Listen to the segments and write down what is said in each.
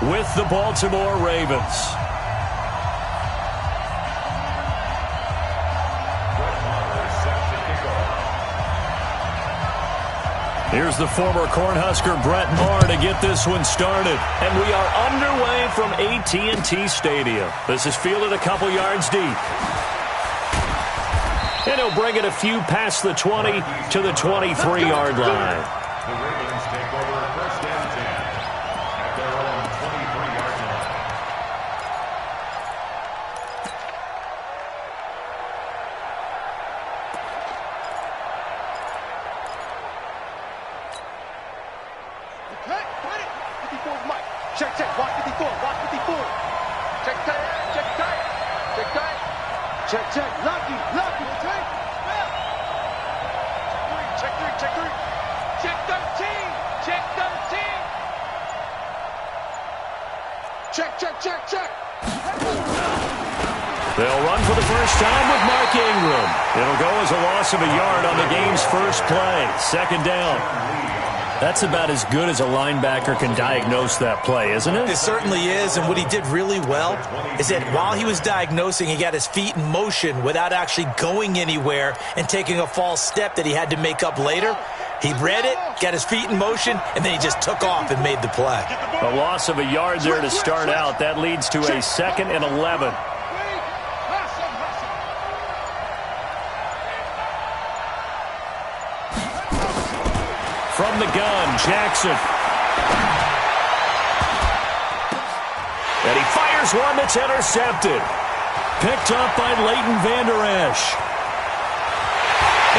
with the Baltimore Ravens. Here's the former Cornhusker Brett Maher to get this one started. And we are underway from AT&T Stadium. This is fielded a couple yards deep. And he'll bring it a few past the 20 to the 23-yard line. The Ravens take over first and 10 at their own 23-yard line. Okay, got it. 54 is Mike. Check, watch 54, watch 54. Check tight, Lucky, okay? Check three. Check 13, Check. They'll run for the first time with Mark Ingram. It'll go as a loss of a yard on the game's first play. Second down. That's about as good as a linebacker can diagnose that play, isn't it? It certainly is, and what he did really well is that while he was diagnosing, he got his feet in motion without actually going anywhere and taking a false step that he had to make up later. He read it, got his feet in motion, and then he just took off and made the play. A loss of a yard there to start out. That leads to a 2nd and 11. From the gun, Jackson. And he fires one that's intercepted. Picked up by Leighton Vander Esch.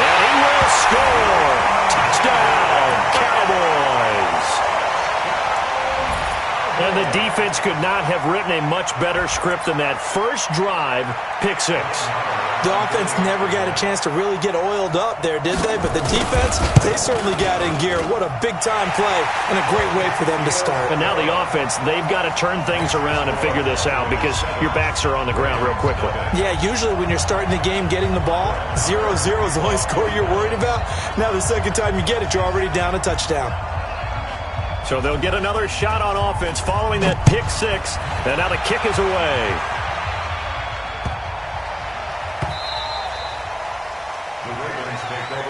And he will score. Touchdown, Cowboys. And the defense could not have written a much better script than that first drive, pick 6. The offense never got a chance to really get oiled up there, did they? But the defense, they certainly got in gear. What a big-time play and a great way for them to start. And now the offense, they've got to turn things around and figure this out because your backs are on the ground real quickly. Yeah, usually when you're starting the game getting the ball, 0-0 is the only score you're worried about. Now the second time you get it, you're already down a touchdown. So they'll get another shot on offense following that pick 6. And now the kick is away.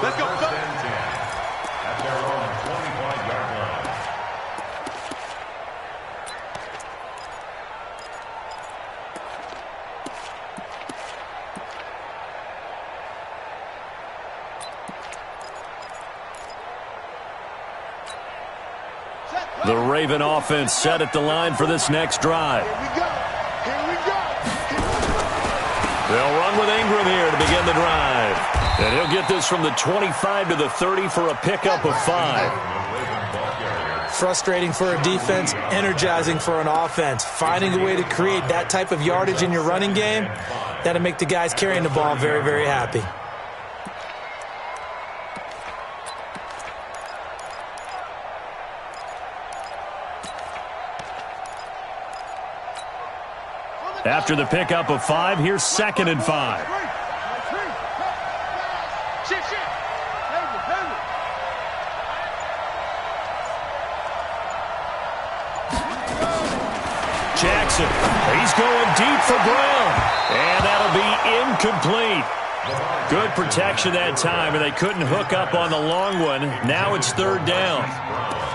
Let's go. First and 10 at their own 25-yard line. The Raven offense set at the line for this next drive. Here we go. They'll run with Ingram here to begin the drive. And he'll get this from the 25 to the 30 for a pickup of 5. Frustrating for a defense, energizing for an offense. Finding a way to create that type of yardage in your running game, that'll make the guys carrying the ball very, very happy. After the pickup of 5, here's 2nd and 5. Jackson, he's going deep for Brown, and that'll be incomplete. Good protection that time, and they couldn't hook up on the long one. Now it's 3rd down.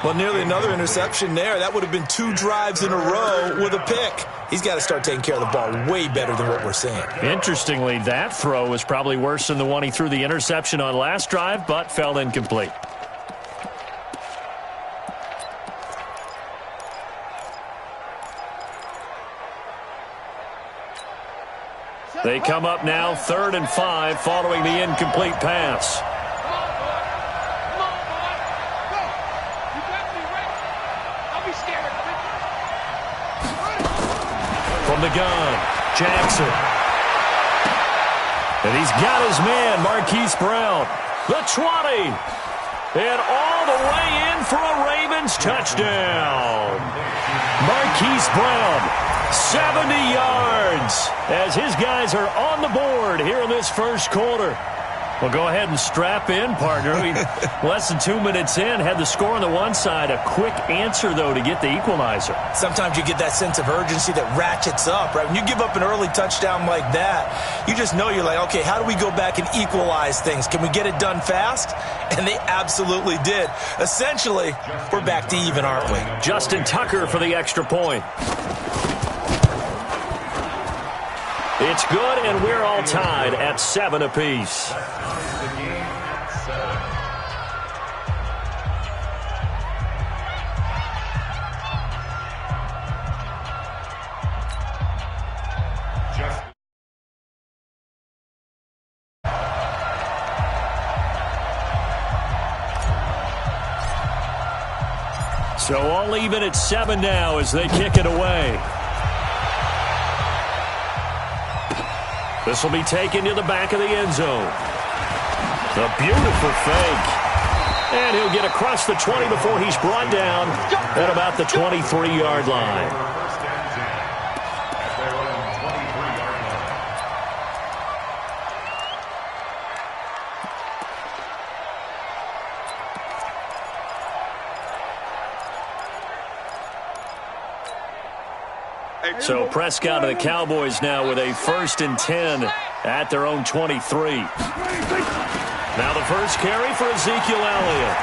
Well, nearly another interception there. That would have been 2 drives in a row with a pick. He's got to start taking care of the ball way better than what we're seeing. Interestingly, that throw was probably worse than the one he threw the interception on last drive, but fell incomplete. They come up now 3rd and 5 following the incomplete pass. From the gun, Jackson. And he's got his man, Marquise Brown. The 20. And all the way in for a Ravens touchdown. Marquise Brown, 70 yards, as his guys are on the board here in this first quarter. Well, go ahead and strap in, partner. Less than 2 minutes in, had the score on the one side. A quick answer, though, to get the equalizer. Sometimes you get that sense of urgency that ratchets up, right? When you give up an early touchdown like that, you just know you're like, okay, how do we go back and equalize things? Can we get it done fast? And they absolutely did. Essentially, we're back to even, aren't we? Justin Tucker for the extra point. It's good, and we're all tied at 7 apiece. So all even at 7 now as they kick it away. This will be taken to the back of the end zone. A beautiful fake. And he'll get across the 20 before he's brought down at about the 23-yard line. So Prescott and the Cowboys now with a 1st and 10 at their own 23. Now the first carry for Ezekiel Elliott.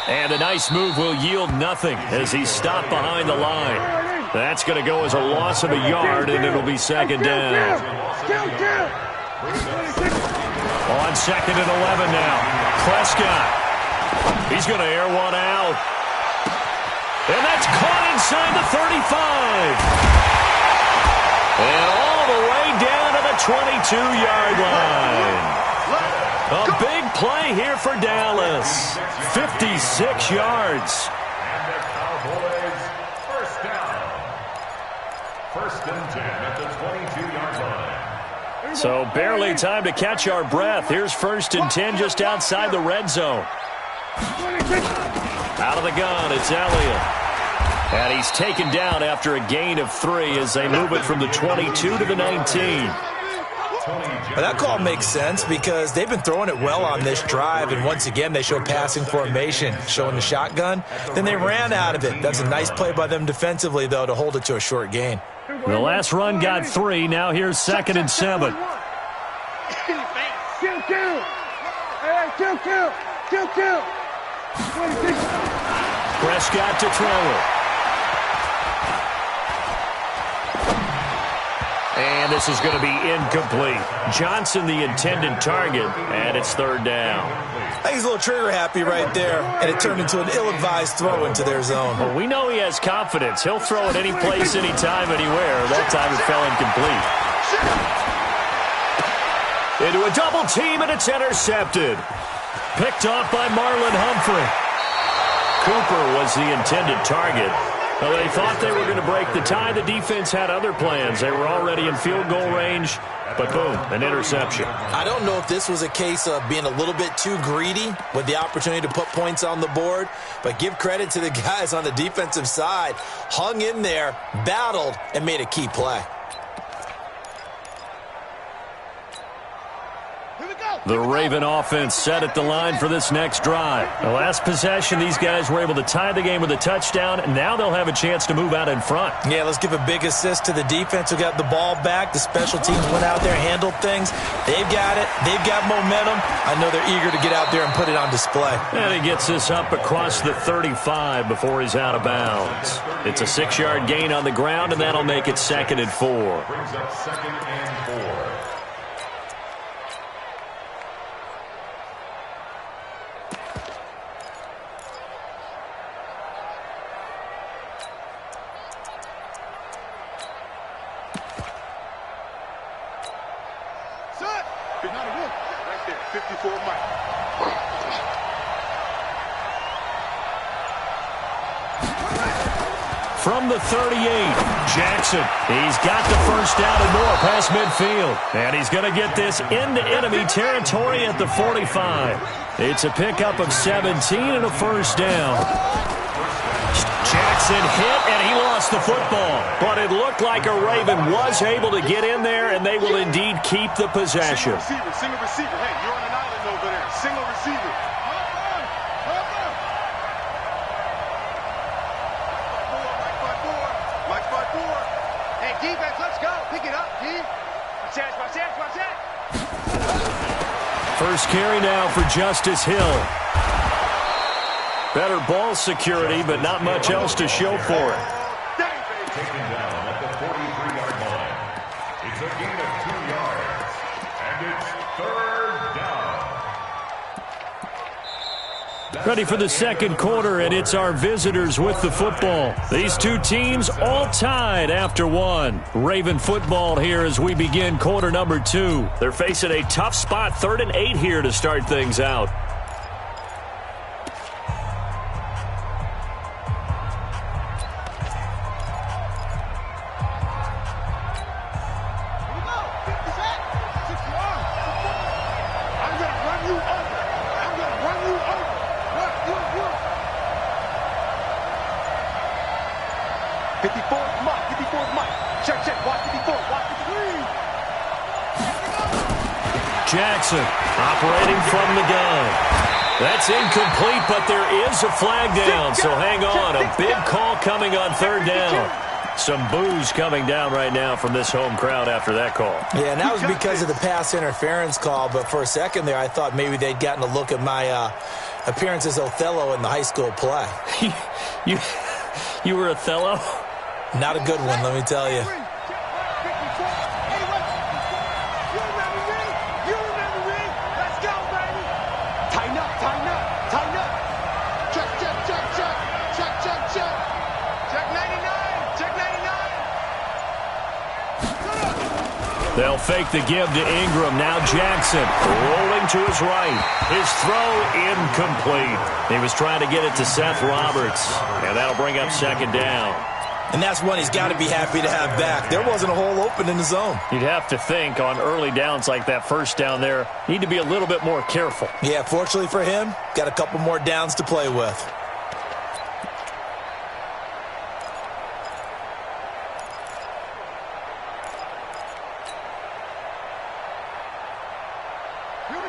And a nice move will yield nothing as he's stopped behind the line. That's going to go as a loss of a yard, and it'll be 2nd down. On 2nd and 11 now. Prescott. He's going to air one out. And that's caught inside the 35. And all the way down to the 22-yard line. A big play here for Dallas. 56 yards. And the Cowboys first down. 1st and 10 at the 22-yard line. So barely time to catch our breath. Here's 1st and 10 just outside the red zone. Out of the gun, it's Elliott. And he's taken down after a gain of 3 as they move it from the 22 to the 19. Well, that call makes sense because they've been throwing it well on this drive, and once again they show passing formation, showing the shotgun. Then they ran out of it. That's a nice play by them defensively, though, to hold it to a short gain. The last run got 3. Now here's 2nd and 7. Prescott to throw it. And this is going to be incomplete. Johnson, the intended target, and it's 3rd down. I think he's a little trigger happy right there, and it turned into an ill-advised throw into their zone. Well, we know he has confidence. He'll throw it any place, anytime, anywhere. That time it fell incomplete. Into a double team, and it's intercepted. Picked off by Marlon Humphrey. Cooper was the intended target. Well, they thought they were going to break the tie. The defense had other plans. They were already in field goal range, but boom, an interception. I don't know if this was a case of being a little bit too greedy with the opportunity to put points on the board, but give credit to the guys on the defensive side. Hung in there, battled, and made a key play. The Raven offense set at the line for this next drive. The last possession, these guys were able to tie the game with a touchdown, and now they'll have a chance to move out in front. Yeah, let's give a big assist to the defense who got the ball back. The special teams went out there, handled things. They've got it. They've got momentum. I know they're eager to get out there and put it on display. And he gets this up across the 35 before he's out of bounds. It's a 6-yard gain on the ground, and that'll make it 2nd and 4. Brings up 2nd and 4. From the 38, Jackson. He's got the first down and more past midfield. And he's going to get this into enemy territory at the 45. It's a pickup of 17 and a 1st down. Jackson hit, and he lost the football. But it looked like a Raven was able to get in there, and they will indeed keep the possession. Single receiver. Hey, you're on an island over there. Single receiver. Mike 5-4. Hey, defense, let's go. Pick it up, D. Watch that. First carry now for Justice Hill. Better ball security, but not much else to show for it. Taken down at the 43-yard line. It's a gain of 2 yards. And it's third down. Ready for the second quarter, and it's our visitors with the football. These two teams all tied after one. Raven football here as we begin quarter number 2. They're facing a tough spot, 3rd and 8 here to start things out. Jackson operating from the gun. That's incomplete, but there is a flag down, so hang on. A big call coming on 3rd down. Some boos coming down right now from this home crowd after that call. Yeah, and that was because of the pass interference call, but for a second there I thought maybe they'd gotten a look at my appearance as Othello in the high school play. You were Othello? Not a good one, let me tell you. They'll fake the give to Ingram. Now Jackson rolling to his right. His throw incomplete. He was trying to get it to Seth Roberts, and that'll bring up 2nd down. And that's one he's got to be happy to have back. There wasn't a hole open in the zone. You'd have to think on early downs like that, first down there, need to be a little bit more careful. Yeah, fortunately for him, got a couple more downs to play with.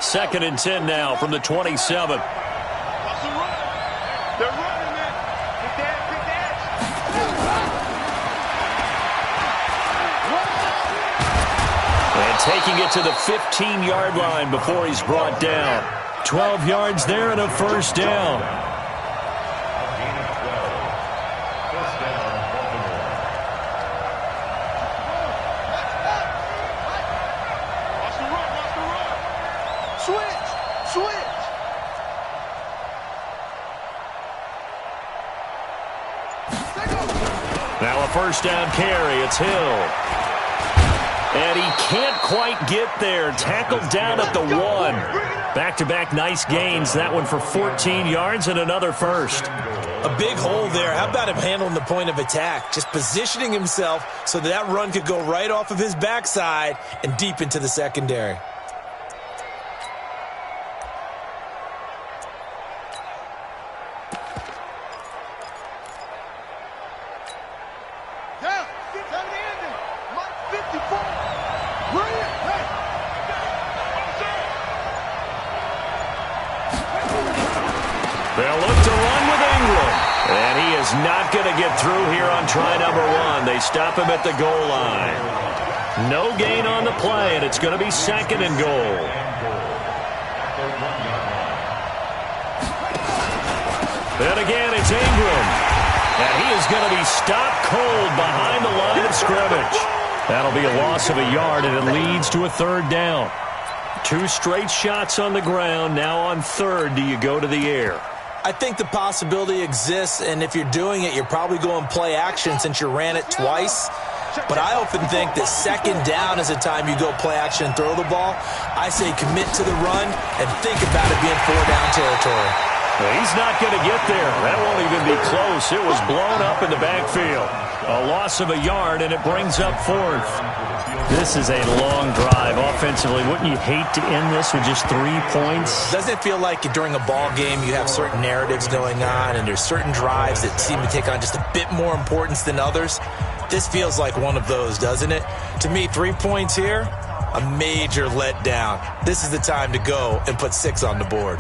Second and 10 now from the 27. They're running it. Big dash. And taking it to the 15-yard line before he's brought down. 12 yards there and a first down. Gain of 12. First down, Baltimore. Watch the run. Switch. Now a first down carry. It's Hill. And he can't quite get there. Tackled down at the 1. Back-to-back nice gains. That one for 14 yards and another first. A big hole there. How about him handling the point of attack? Just positioning himself so that run could go right off of his backside and deep into the secondary. They'll look to run with Ingram. And he is not going to get through here on try number 1. They stop him at the goal line. No gain on the play, and it's going to be 2nd and goal. And again, it's Ingram. And he is going to be stopped cold behind the line of scrimmage. That'll be a loss of a yard, and it leads to a 3rd down. 2 straight shots on the ground. Now on 3rd, do you go to the air? I think the possibility exists, and if you're doing it, you're probably going play action since you ran it twice. But I often think that 2nd down is the time you go play action and throw the ball. I say commit to the run and think about it being 4-down territory. Well, he's not going to get there. That won't even be close. It was blown up in the backfield. A loss of a yard, and it brings up fourth. This is a long drive offensively. Wouldn't you hate to end this with just 3 points? Doesn't it feel like during a ball game you have certain narratives going on and there's certain drives that seem to take on just a bit more importance than others? This feels like one of those, doesn't it? To me, 3 points here, a major letdown. This is the time to go and put 6 on the board.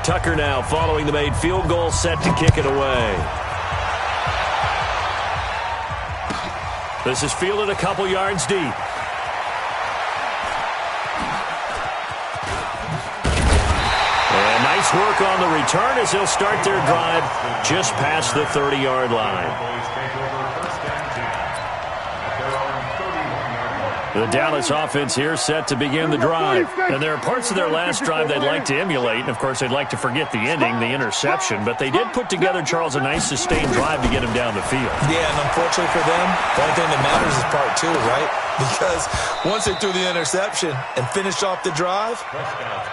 Tucker now following the made field goal, set to kick it away. This is fielded a couple yards deep. And nice work on the return as he'll start their drive just past the 30-yard line. The Dallas offense here set to begin the drive. And there are parts of their last drive they'd like to emulate. And, of course, they'd like to forget the ending, the interception. But they did put together, Charles, a nice sustained drive to get him down the field. Yeah, and unfortunately for them, the only thing that matters is part 2, right? Because once they threw the interception and finished off the drive,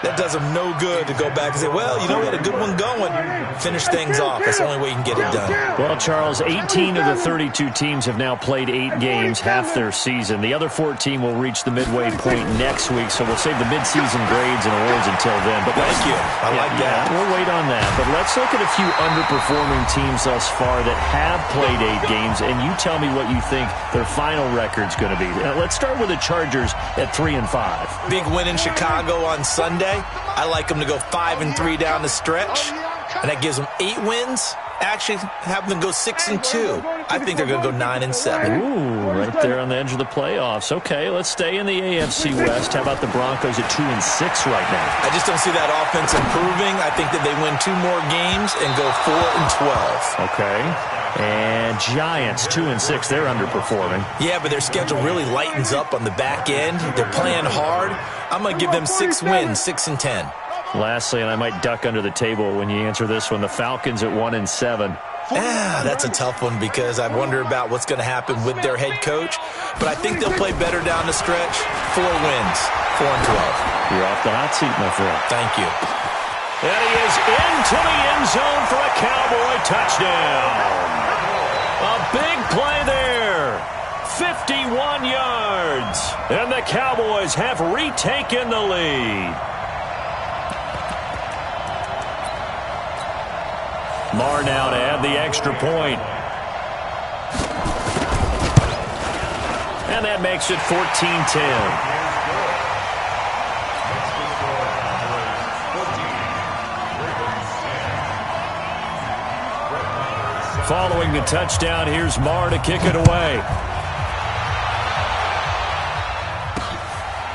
that does them no good to go back and say, well, you know, we had a good one going. Finish things off. That's the only way you can get it done. Well, Charles, 18 of the 32 teams have now played 8 games, half their season. The other 14 will reach the midway point next week, so we'll save the midseason grades and awards until then. But thank you. I like that. We'll wait on that. But let's look at a few underperforming teams thus far that have played 8 games, and you tell me what you think their final record's going to be. Let's start with the Chargers at 3-5. Big win in Chicago on Sunday. I like them to go 5-3 down the stretch, and that gives them 8 wins. Actually, have them go 6-2. I think they're going to go 9-7. Ooh, right there on the edge of the playoffs. Okay, let's stay in the AFC West. How about the Broncos at 2-6 right now? I just don't see that offense improving. I think that they win 2 more games and go 4-12. Okay. And Giants, 2-6. They're underperforming. Yeah, but their schedule really lightens up on the back end. They're playing hard. I'm going to give them 6 wins, 6-10. Lastly, and I might duck under the table when you answer this one, the Falcons at 1-7. That's a tough one because I wonder about what's going to happen with their head coach. But I think they'll play better down the stretch. 4 wins, 4-12. You're off the hot seat, my friend. Thank you. And he is into the end zone for a Cowboy touchdown. A big play there. 51 yards. And the Cowboys have retaken the lead. Marr now to add the extra point. And that makes it 14-10. Following the touchdown, here's Marr to kick it away.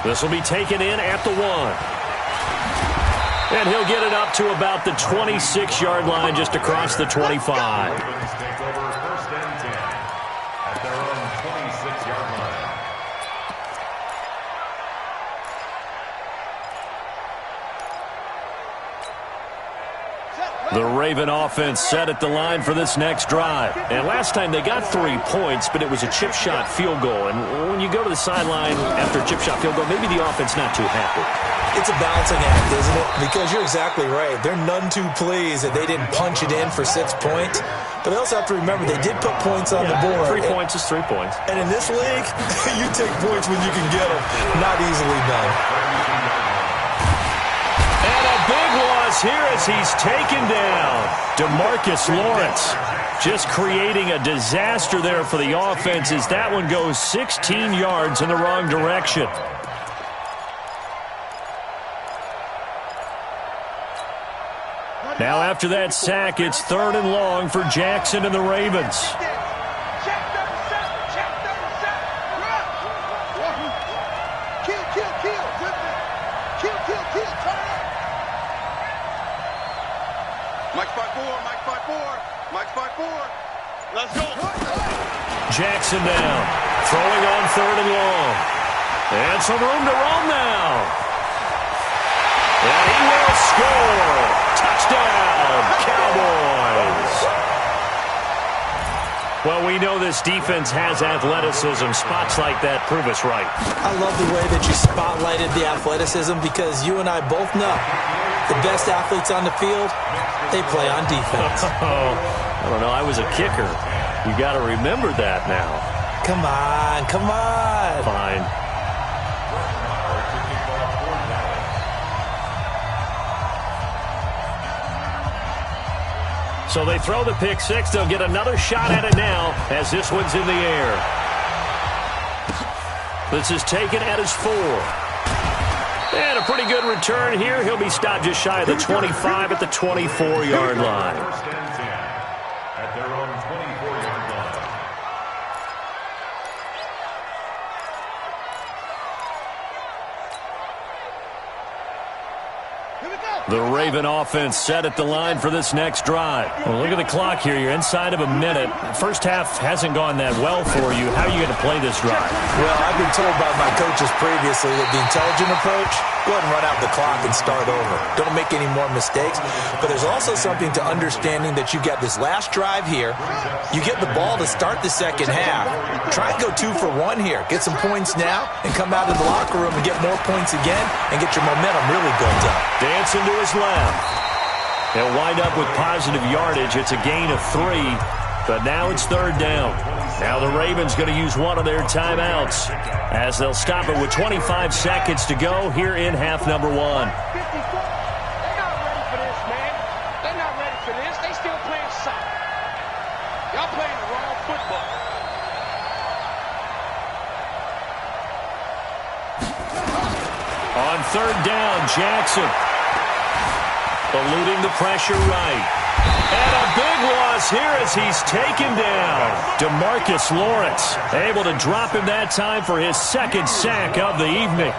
This will be taken in at the 1. And he'll get it up to about the 26-yard line, just across the 25. The Raven offense set at the line for this next drive. And last time they got 3 points, but it was a chip shot field goal. And when you go to the sideline after a chip shot field goal, maybe the offense not too happy. It's a balancing act, isn't it? Because you're exactly right. They're none too pleased that they didn't punch it in for 6 points. But they also have to remember they did put points on the board. 3 points is 3 points. And in this league, you take points when you can get them. Not easily done. And a big loss here as he's taken down. DeMarcus Lawrence just creating a disaster there for the offense as that one goes 16 yards in the wrong direction. Now after that sack, it's 3rd and long for Jackson and the Ravens. Let's go. Jackson down, throwing on 3rd and long. And some room to roam now. And he will score. Touchdown, Cowboys. Well, we know this defense has athleticism. Spots like that prove us right. I love the way that you spotlighted the athleticism because you and I both know the best athletes on the field, they play on defense. I don't know. I was a kicker. You got to remember that now. Come on, come on. Fine. So they throw the pick six. They'll get another shot at it now as this one's in the air. This is taken at his 4. And a pretty good return here. He'll be stopped just shy of the 25 at the 24-yard line. First and 10 at their own 24-yard line. The Raven offense set at the line for this next drive. Well, look at the clock here. You're inside of a minute. First half hasn't gone that well for you. How are you going to play this drive? Well, I've been told by my coaches previously that the intelligent approach, go ahead and run out the clock and start over. Don't make any more mistakes. But there's also something to understanding that you got this last drive here. You get the ball to start the second half. Try and go 2 for 1 here. Get some points now and come out of the locker room and get more points again and get your momentum really built up. Dancing to his left. They'll wind up with positive yardage. It's a gain of 3, but now it's third down. Now the Ravens going to use one of their timeouts as they'll stop it with 25 seconds to go here in half number 1. They're not ready for this, man. They're not ready for this. They still playing soccer. Y'all playing the wrong football. On third down, Jackson eluding the pressure right. And a big loss here as he's taken down. DeMarcus Lawrence able to drop him that time for his second sack of the evening.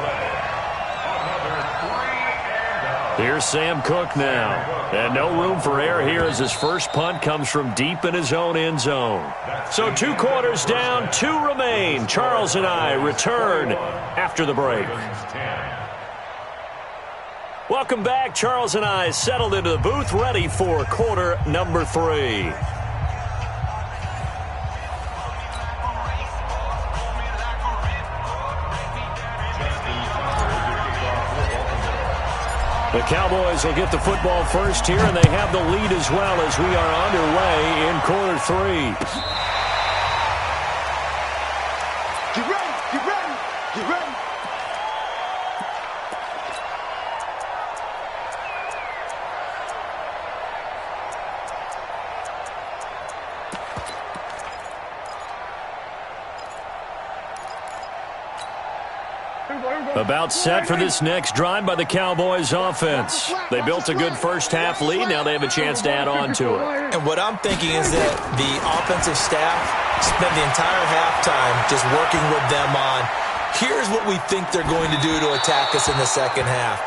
Here's Sam Cook now. And no room for error here as his first punt comes from deep in his own end zone. So 2 quarters down, 2 remain. Charles and I return after the break. Welcome back. Charles and I settled into the booth, ready for quarter number 3. The Cowboys will get the football first here, and they have the lead as well as we are underway in quarter 3. Get ready, get ready, get ready. About set for this next drive by the Cowboys offense. They built a good first half lead. Now they have a chance to add on to it. And what I'm thinking is that the offensive staff spent the entire halftime just working with them on, here's what we think they're going to do to attack us in the second half.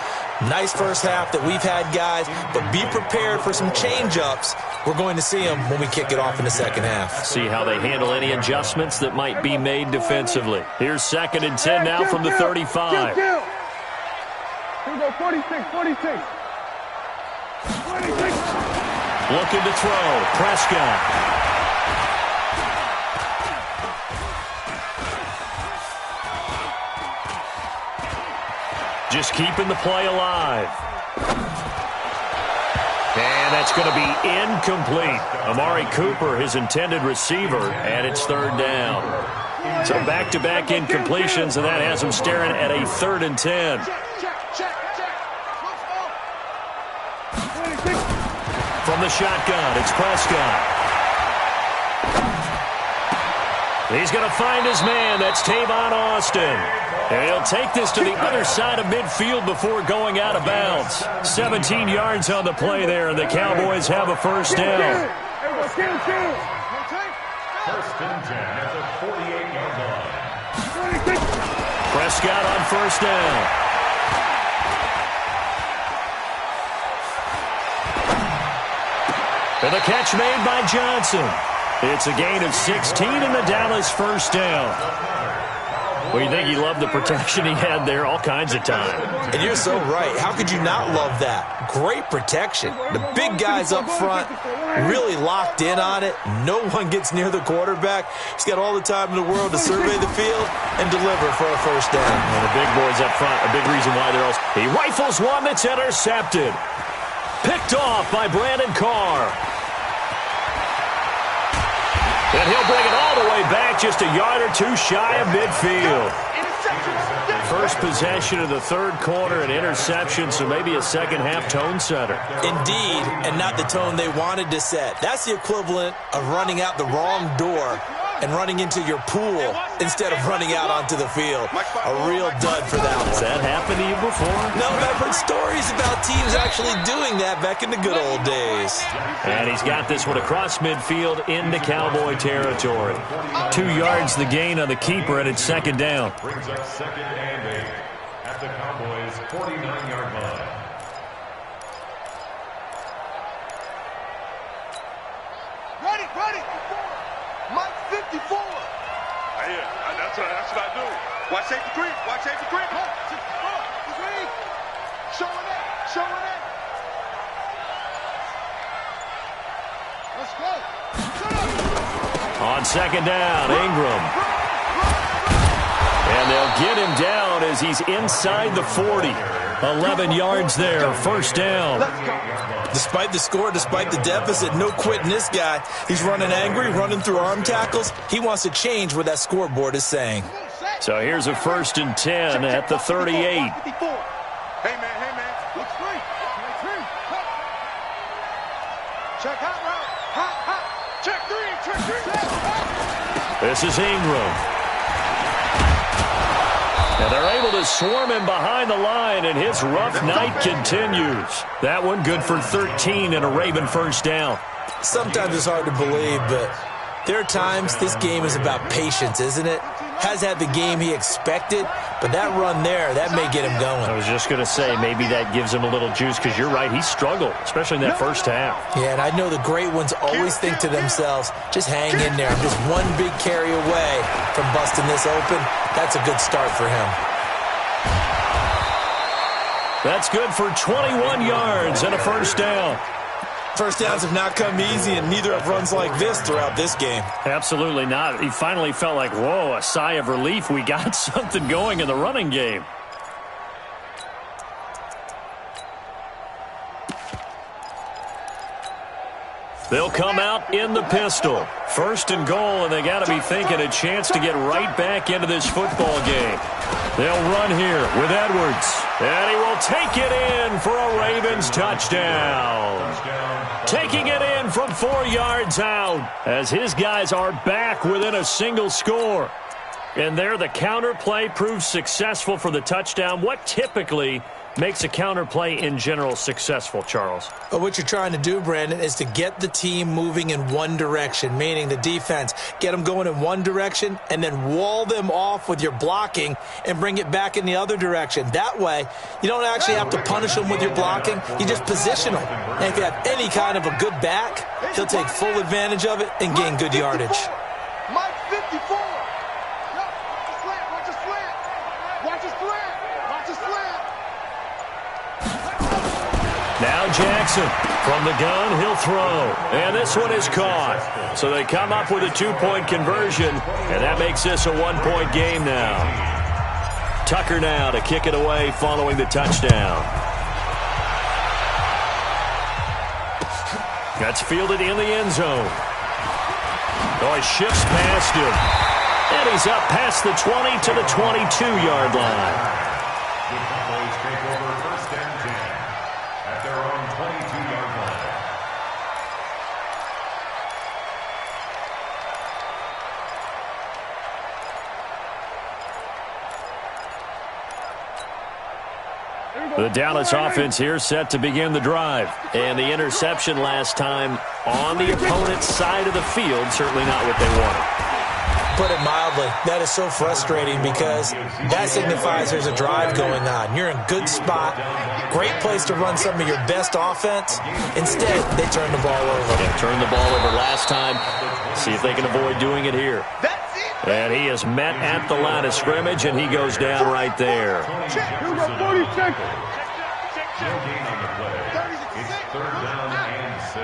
Nice first half that we've had, guys, but be prepared for some change-ups. We're going to see them when we kick it off in the second half. See how they handle any adjustments that might be made defensively. Here's 2nd and 10 now from the 35. Here we go, 46, 46. 46. Looking to throw. Prescott. Just keeping the play alive. And that's going to be incomplete. Amari Cooper, his intended receiver, and it's third down. So back-to-back incompletions, and that has him staring at a 3rd and 10. From the shotgun, it's Prescott. He's going to find his man. That's Tavon Austin. And he'll take this to the other side of midfield before going out of bounds. 17 yards on the play there, and the Cowboys have a first down. First and 10 at the 48-yard line. Prescott on first down. And the catch made by Johnson. It's a gain of 16 and the Dallas first down. Well, you think he loved the protection he had there all kinds of time. And you're so right. How could you not love that? Great protection. The big guys up front really locked in on it. No one gets near the quarterback. He's got all the time in the world to survey the field and deliver for a first down. And the big boys up front, a big reason why they're also... He rifles one that's intercepted. Picked off by Brandon Carr. And he'll bring it all the way back, just a yard or two shy of midfield. First possession of the third quarter, an interception, so maybe a second-half tone setter. Indeed, and not the tone they wanted to set. That's the equivalent of running out the wrong door and running into your pool instead of running out onto the field. A real dud for that one. Has that happened to you before? No, but I've heard stories about teams actually doing that back in the good old days. And he's got this one across midfield into Cowboy territory. 2 yards the gain on the keeper, and it's second down. Brings up second and 8 at the Cowboys' 49-yard line. Ready. Mike 54. That's what I do. Watch safety creep. Showing it. Let's go. On second down, Ingram. And they'll get him down as he's inside the 40. 11 yards there, first down. Despite the score, despite the deficit, no quitting this guy. He's running angry, running through arm tackles. He wants to change what that scoreboard is saying. So here's a 1st and 10 at the 38. Hey, man. Looks free. Check hot route. Check three. This is Ingram. And they're able to swarm him behind the line, and his rough night continues. That one good for 13 and a Raven first down. Sometimes it's hard to believe, but there are times this game is about patience, isn't it? Has had the game he expected, but that run there, that may get him going. I was just going to say, maybe that gives him a little juice, because you're right, he struggled, especially in that first half. Yeah, and I know the great ones always think to themselves, just hang in there. I'm just one big carry away from busting this open. That's a good start for him. That's good for 21 yards and a first down. First downs have not come easy, and neither have runs like this throughout this game. Absolutely not. He finally felt like, whoa, a sigh of relief. We got something going in the running game. They'll come out in the pistol. 1st and goal, and they got to be thinking a chance to get right back into this football game. They'll run here with Edwards, and he will take it in for a Ravens touchdown. Taking it in from 4 yards out as his guys are back within a single score. And there the counter play proves successful for the touchdown. What typically makes a counter play in general successful, Charles? But what you're trying to do, Brandon, is to get the team moving in one direction, meaning the defense. Get them going in one direction and then wall them off with your blocking and bring it back in the other direction. That way, you don't actually have to punish them with your blocking. You just position them. And if you have any kind of a good back, he'll take full advantage of it and gain good yardage. Mike 54. Watch a slant. Now Jackson from the gun, he'll throw. And this one is caught. So they come up with a 2-point conversion, and that makes this a 1-point game now. Tucker now to kick it away following the touchdown. That's fielded in the end zone. Oh, he shifts past him. And he's up past the 20 to the 22-yard line. The Cowboys take over 1st and 10 at their own 22-yard line. The Dallas offense here set to begin the drive. And the interception last time on the opponent's side of the field, certainly not what they wanted. Put it mildly, that is so frustrating because that signifies there's a drive going on. You're in a good spot, great place to run some of your best offense. Instead, they turn the ball over. Yeah, turned the ball over last time. See if they can avoid doing it here. That's it. And he is met at the line of scrimmage, and he goes down right there. 40 seconds. No gain on the play. It's third down and 6.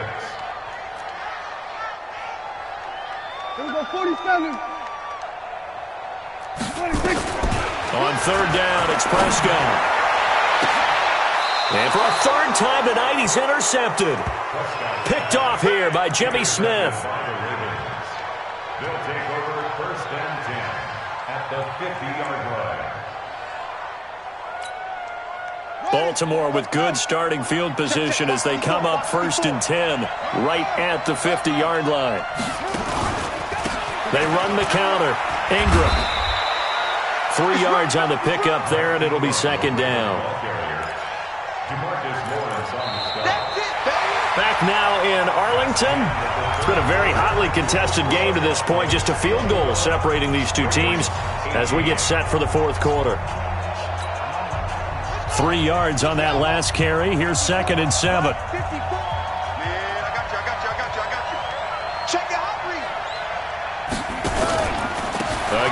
Here we go, 47. 26. On third down, it's Prescott. And for a third time tonight, he's intercepted. Picked off here by Jimmy Smith. They'll take over first and 10 at the 50-yard line. Baltimore with good starting field position as they come up first and 10 right at the 50-yard line. They run the counter. Ingram. 3 yards on the pickup there, and it'll be second down. Back now in Arlington. It's been a very hotly contested game to this point. Just a field goal separating these two teams as we get set for the fourth quarter. 3 yards on that last carry. Here's second and 7. I got you. Check it out, read.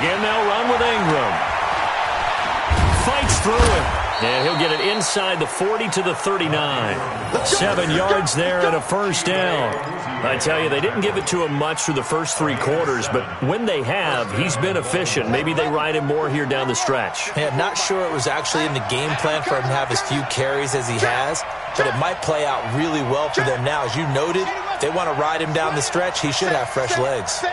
Again, they'll run with Ingram. Fights through it. And he'll get it inside the 40 to the 39. 7 yards there and a first down. I tell you, they didn't give it to him much through the first 3 quarters, but when they have, he's been efficient. Maybe they ride him more here down the stretch. Yeah, I'm not sure it was actually in the game plan for him to have as few carries as he has, but it might play out really well for them now. As you noted, if they want to ride him down the stretch, he should have fresh legs.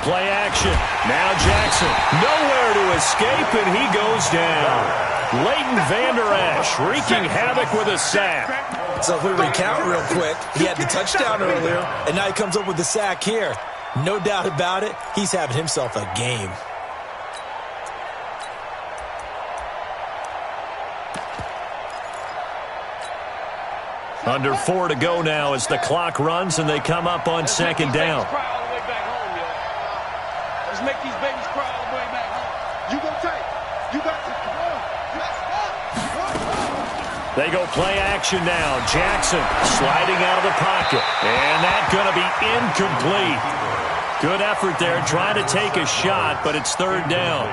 Play action. Now Jackson. Nowhere to escape, and he goes down. Leighton Vander Esch wreaking havoc with a sack. So if we recount real quick, he had the touchdown earlier, and now he comes up with the sack here. No doubt about it, he's having himself a game. Under 4 to go now as the clock runs, and they come up on second down. Let's make these babies cry all the way back home. You go tight. You got to. They go play action now. Jackson sliding out of the pocket. And that's going to be incomplete. Good effort there trying to take a shot, but it's third down.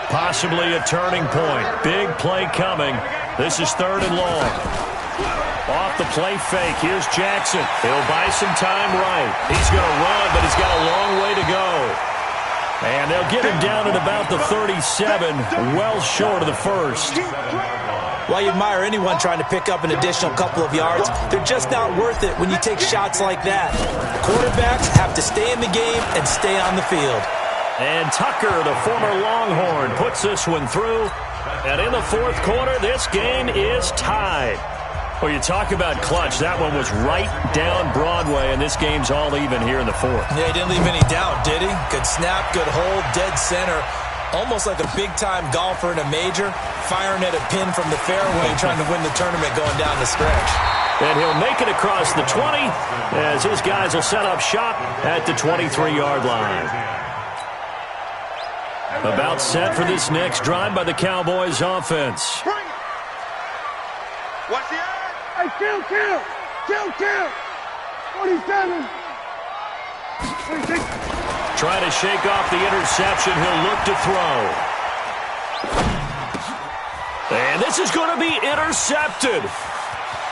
Possibly a turning point. Big play coming. This is third and long. Off the play fake. Here's Jackson. He'll buy some time right. He's going to run, but he's got a long way to go. And they'll get him down at about the 37, well short of the first. While you admire anyone trying to pick up an additional couple of yards, they're just not worth it when you take shots like that. Quarterbacks have to stay in the game and stay on the field. And Tucker, the former Longhorn, puts this one through. And in the fourth quarter, this game is tied. Well, you talk about clutch. That one was right down Broadway, and this game's all even here in the fourth. Yeah, he didn't leave any doubt, did he? Good snap, good hold, dead center. Almost like a big-time golfer in a major, firing at a pin from the fairway, trying to win the tournament going down the stretch. And he'll make it across the 20 as his guys will set up shop at the 23-yard line. About set for this next drive by the Cowboys offense. What's the end? Hey, kill. 47. 26. Trying to shake off the interception. He'll look to throw. And this is going to be intercepted.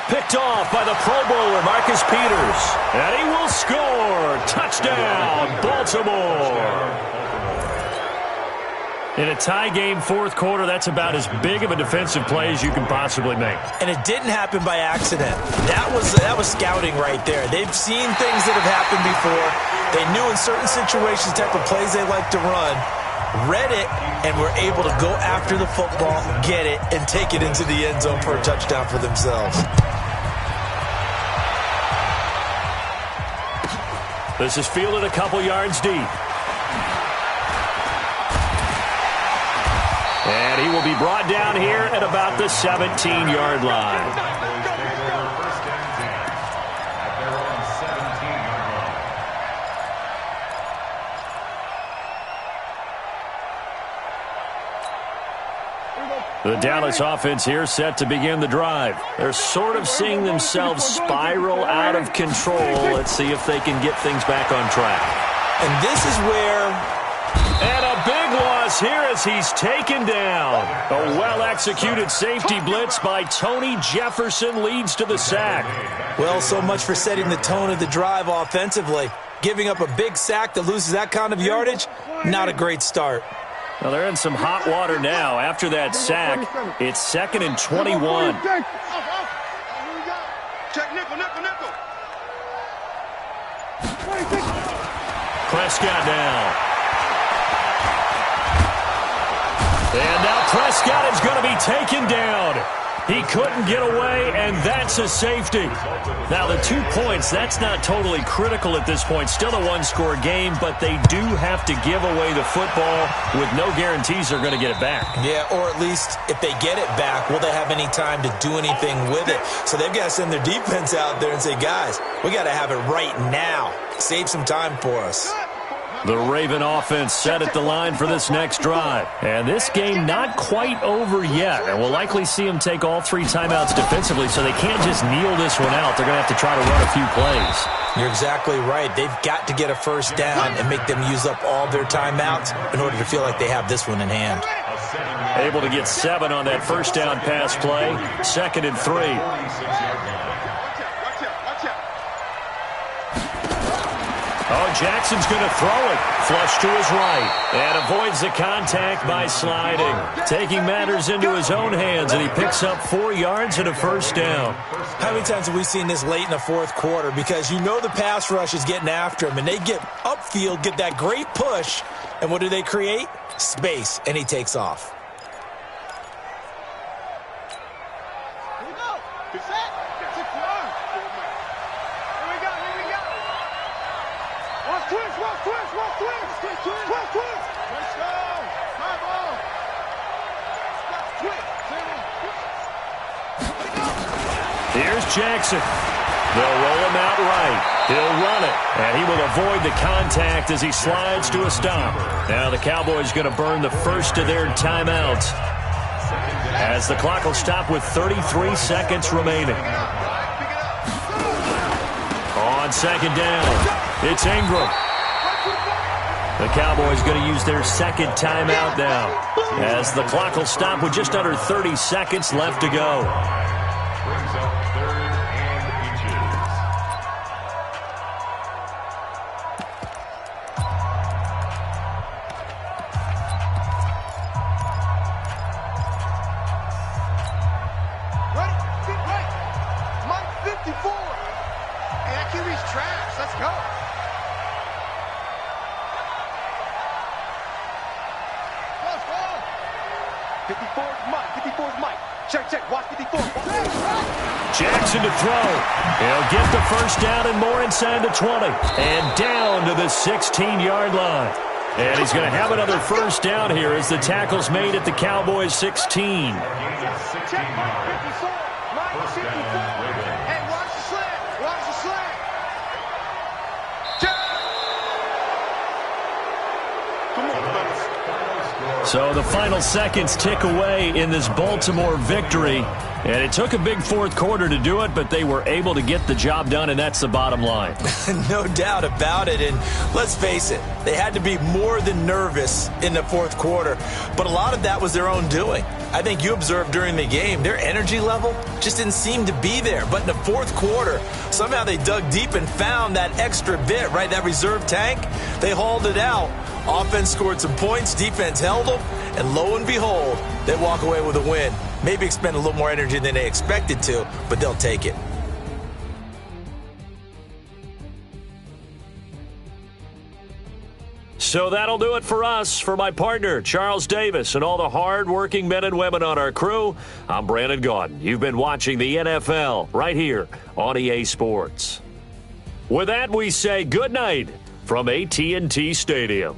Picked off by the Pro Bowler, Marcus Peters. And he will score. Touchdown, Baltimore. In a tie game fourth quarter, that's about as big of a defensive play as you can possibly make. And it didn't happen by accident. That was scouting right there. They've seen things that have happened before. They knew in certain situations the type of plays they like to run, read it, and were able to go after the football, get it, and take it into the end zone for a touchdown for themselves. This is fielded a couple yards deep. And he will be brought down here at about the 17-yard line. Here we go. The Dallas offense here set to begin the drive. They're sort of seeing themselves spiral out of control. Let's see if they can get things back on track. And this is where... And a big loss here as he's taken down. A well-executed safety blitz by Tony Jefferson leads to the sack. Well, so much for setting the tone of the drive offensively. Giving up a big sack that loses that kind of yardage, not a great start. Well, they're in some hot water now. After that sack, it's 2nd and 21. Check nickel, nickel, nickel. Prescott down. And now Prescott is going to be taken down. He couldn't get away, and that's a safety. Now, the 2 points, that's not totally critical at this point. Still a one-score game, but they do have to give away the football with no guarantees they're going to get it back. Yeah, or at least if they get it back, will they have any time to do anything with it? So they've got to send their defense out there and say, guys, we got to have it right now. Save some time for us. The Raven offense set at the line for this next drive. And this game not quite over yet. And we'll likely see them take all 3 timeouts defensively, so they can't just kneel this one out. They're going to have to try to run a few plays. You're exactly right. They've got to get a first down and make them use up all their timeouts in order to feel like they have this one in hand. Able to get 7 on that first down pass play. 2nd and 3. Oh, Jackson's going to throw it. Flush to his right. And avoids the contact by sliding. Taking matters into his own hands, and he picks up 4 yards and a first down. How many times have we seen this late in the fourth quarter? Because you know the pass rush is getting after him, and they get upfield, get that great push, and what do they create? Space, and he takes off. Here's Jackson. They'll roll him out right. He'll run it, and he will avoid the contact as he slides to a stop. Now the Cowboys going to burn the first of their timeouts as the clock will stop with 33 seconds remaining. On 2nd down, it's Ingram. The Cowboys going to use their 2nd timeout now as the clock will stop with just under 30 seconds left to go. Brings up 3rd and inches. Ready? Sit right. Mike 54. Hey, that QB's trash. Let's go. Let's go. 54 is Mike. 54 is Mike. Check. Watch 54. Jackson to throw. He'll get the first down and more inside the 20. And down to the 16-yard line. And he's going to have another first down here as the tackle's made at the Cowboys' 16. Check Mike 54. Mike 54. Hey, watch the slant. Watch the slant. Check. Come on, fellas. So the final seconds tick away in this Baltimore victory. And it took a big fourth quarter to do it, but they were able to get the job done, and that's the bottom line. No doubt about it. And let's face it, they had to be more than nervous in the fourth quarter. But a lot of that was their own doing. I think you observed during the game, their energy level just didn't seem to be there. But in the fourth quarter, somehow they dug deep and found that extra bit, right? That reserve tank. They hauled it out. Offense scored some points. Defense held them. And lo and behold, they walk away with a win. Maybe expend a little more energy than they expected to, but they'll take it. So that'll do it for us. For my partner, Charles Davis, and all the hard-working men and women on our crew, I'm Brandon Gaudin. You've been watching the NFL right here on EA Sports. With that, we say good night from AT&T Stadium.